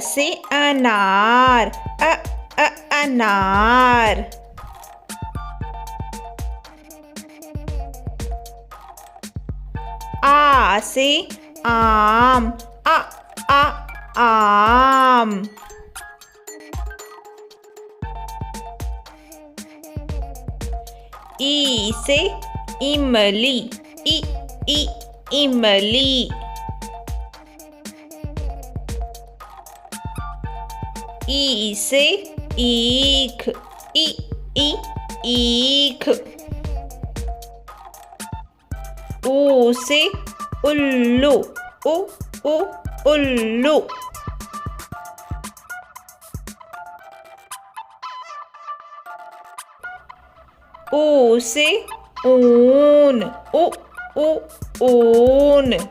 से अनार, अनार। आ से आम, आम। ई से इमली, इमली। ई से ईख, ईख। ऊ से उल्लू, उल्लू। ऊ से ऊन, ऊन।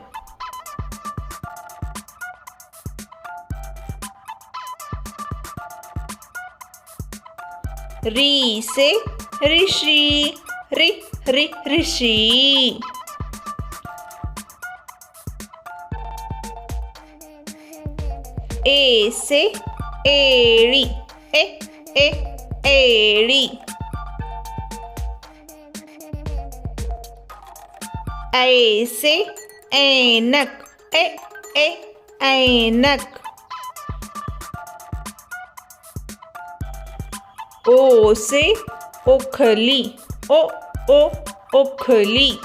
री से ऋषि, ऋषि। ए से एड़ी, एड़ी। ऐ से ऐनक, ऐनक। ओ से ओखली, ओखली।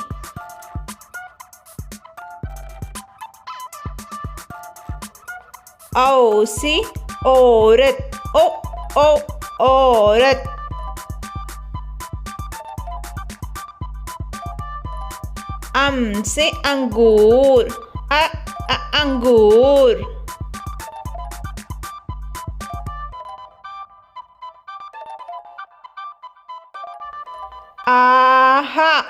औ से औरत, औरत। अम से अंगूर, अंगूर। आहा।